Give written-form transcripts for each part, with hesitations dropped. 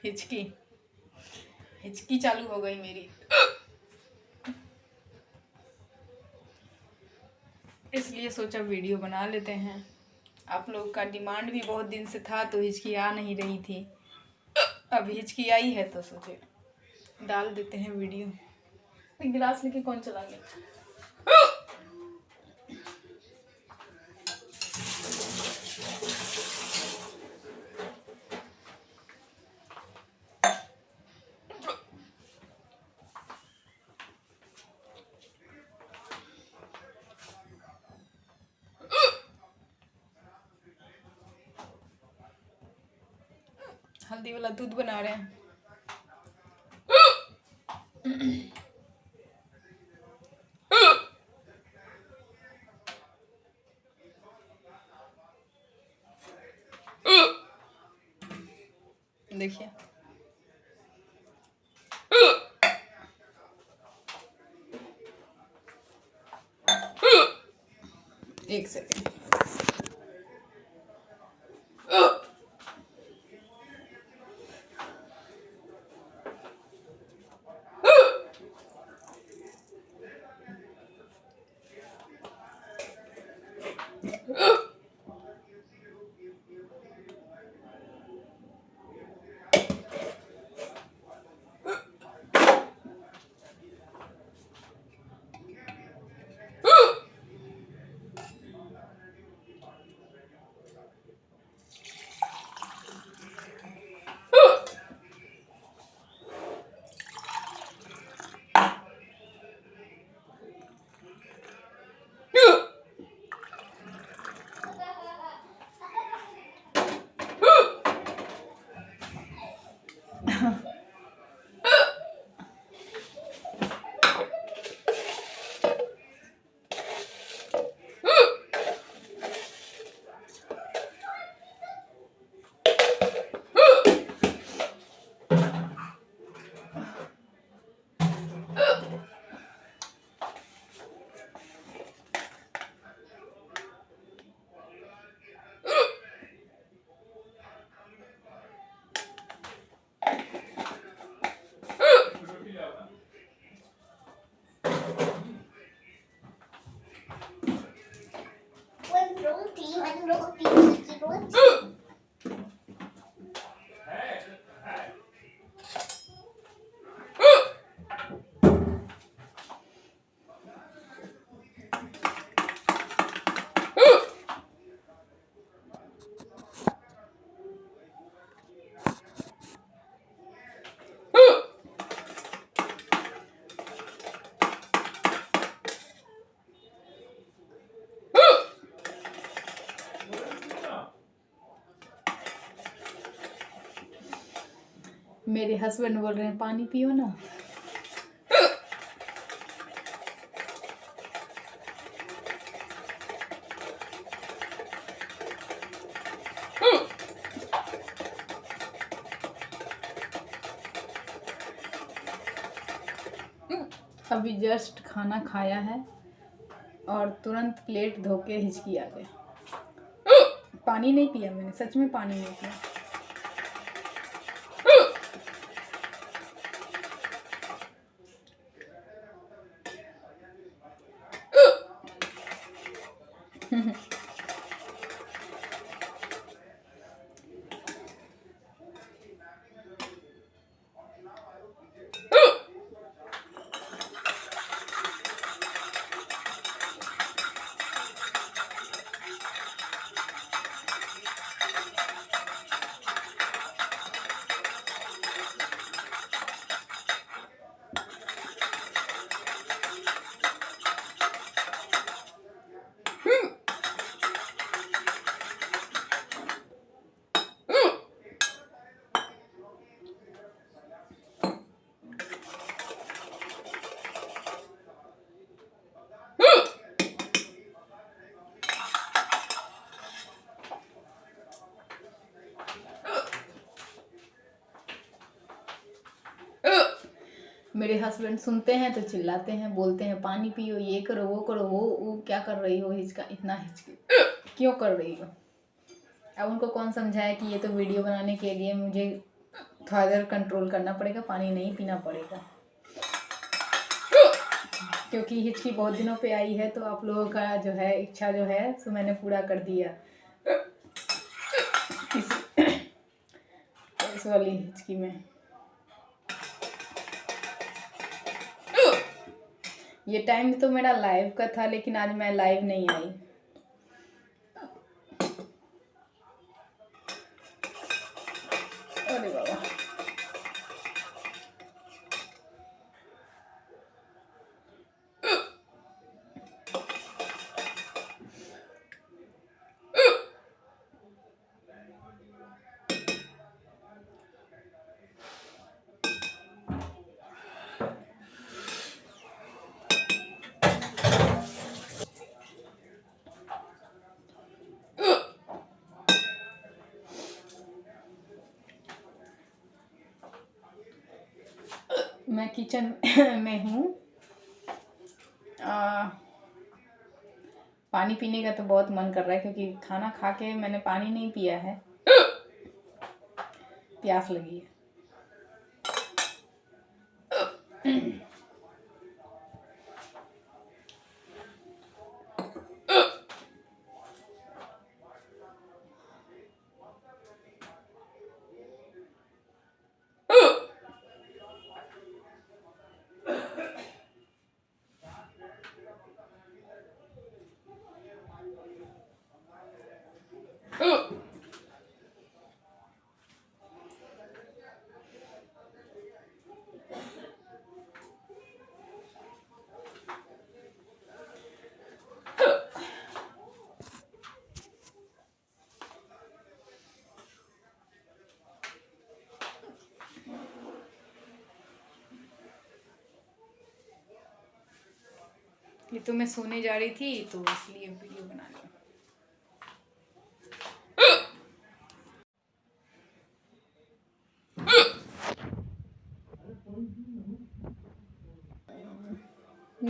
हिचकी हिचकी चालू हो गई मेरी, इसलिए सोचा वीडियो बना लेते हैं। आप लोग का डिमांड भी बहुत दिन से था तो हिचकी आ नहीं रही थी, अब हिचकी आई है तो सोचे डाल देते हैं वीडियो। गिलास लेके कौन चला गया? हल्दी वाला दूध बना रहे हैं। देखिए एक सेकेंड। मेरे हस्बैंड बोल रहे हैं पानी पियो ना। अभी जस्ट खाना खाया है और तुरंत प्लेट धो के हिचकी आ गई। पानी नहीं पिया मैंने, सच में पानी नहीं पिया। मेरे हस्बैंड सुनते हैं तो चिल्लाते हैं, बोलते हैं पानी पियो, ये करो वो करो। वो क्या कर रही हो, हिचका इतना हिचकी क्यों कर रही हो। अब उनको कौन समझाए कि ये तो वीडियो बनाने के लिए मुझे थोड़ा देर कंट्रोल करना पड़ेगा, पानी नहीं पीना पड़ेगा, क्योंकि हिचकी बहुत दिनों पे आई है। तो आप लोगों का जो है इच्छा जो है सो मैंने पूरा कर दिया इस वाली हिचकी में। ये टाइम तो मेरा लाइव का था, लेकिन आज मैं लाइव नहीं आई। अरे बाबा, मैं किचन में हूँ। पानी पीने का तो बहुत मन कर रहा है, क्योंकि खाना खा के मैंने पानी नहीं पिया है, प्यास लगी है। ये तो मैं सोने जा रही थी, तो इसलिए वीडियो बना ली।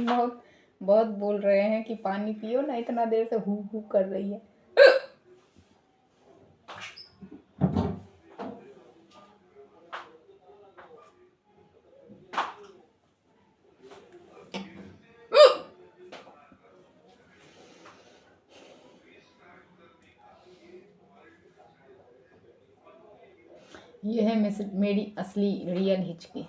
बहुत बहुत बोल रहे हैं कि पानी पियो ना, इतना देर से हु हु कर रही है। ये है मेरी असली रियल हिचकी।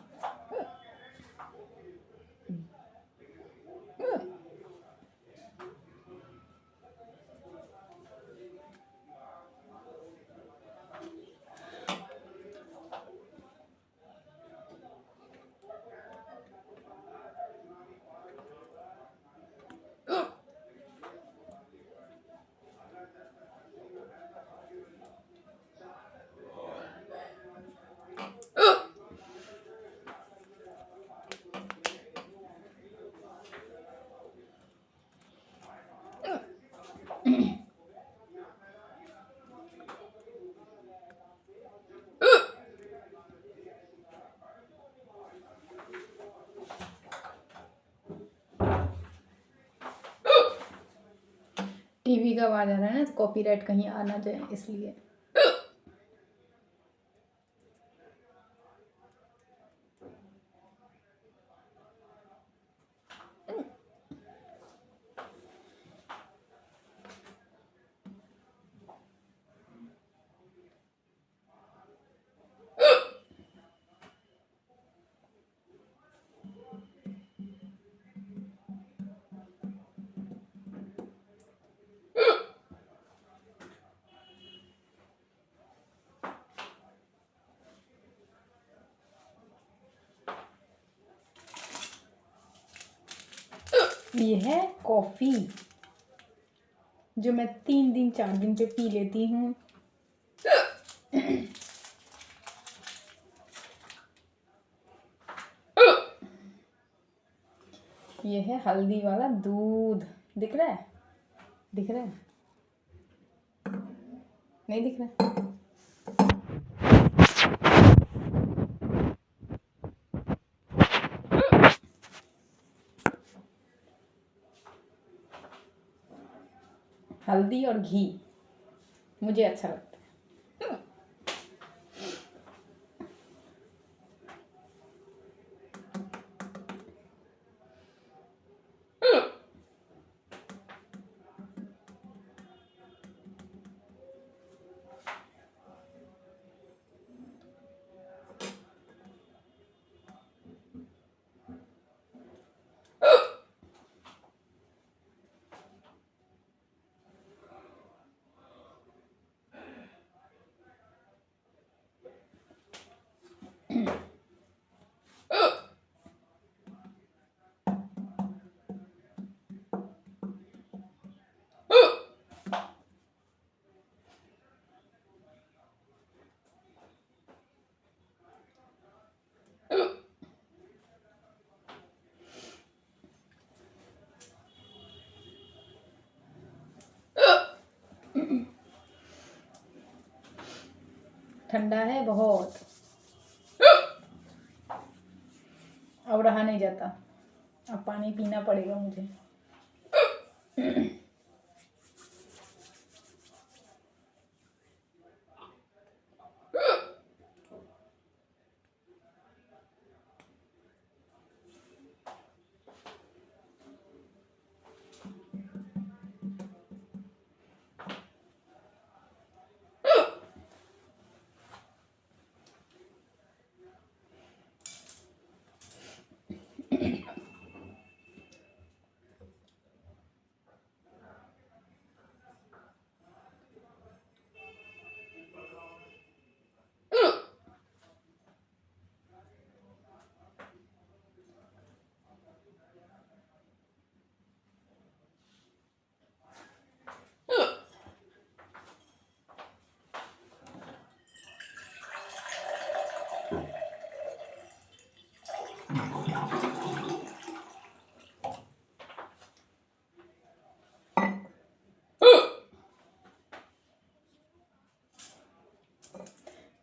टीवी का आवाज आ रहा है ना, तो कॉपीराइट कहीं आ ना जाए, इसलिए। ये है कॉफ़ी, जो मैं 3 दिन 4 दिन पे पी लेती हूँ। ये है हल्दी वाला दूध, दिख रहा है? दिख रहा है? नहीं दिख रहा? हल्दी और घी मुझे अच्छा लगता है। ठंडा है बहुत, अब रहा नहीं जाता, अब पानी पीना पड़ेगा मुझे।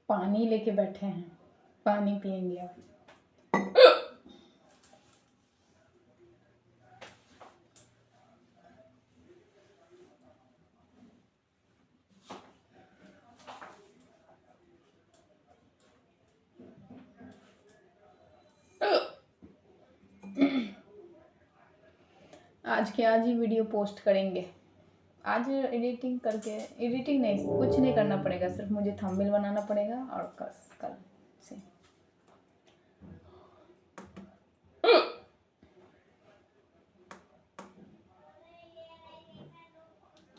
पानी लेके बैठे हैं, पानी पियेंगे अब। आज के आज ही वीडियो पोस्ट करेंगे। आज एडिटिंग करके, एडिटिंग नहीं, कुछ नहीं करना पड़ेगा, सिर्फ मुझे थंबनेल बनाना पड़ेगा और कल से।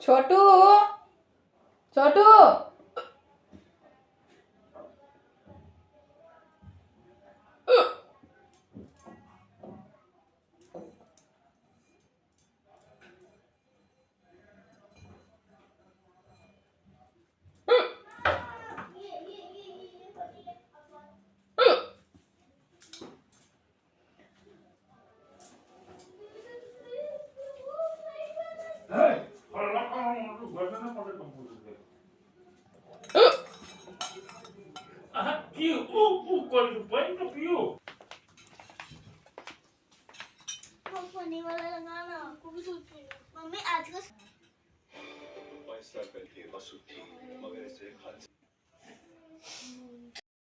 छोटू, छोटू, वाला लगाना आपको भी दूध पीना। मम्मी आज का पैसा करके बस उठी मगर ऐसे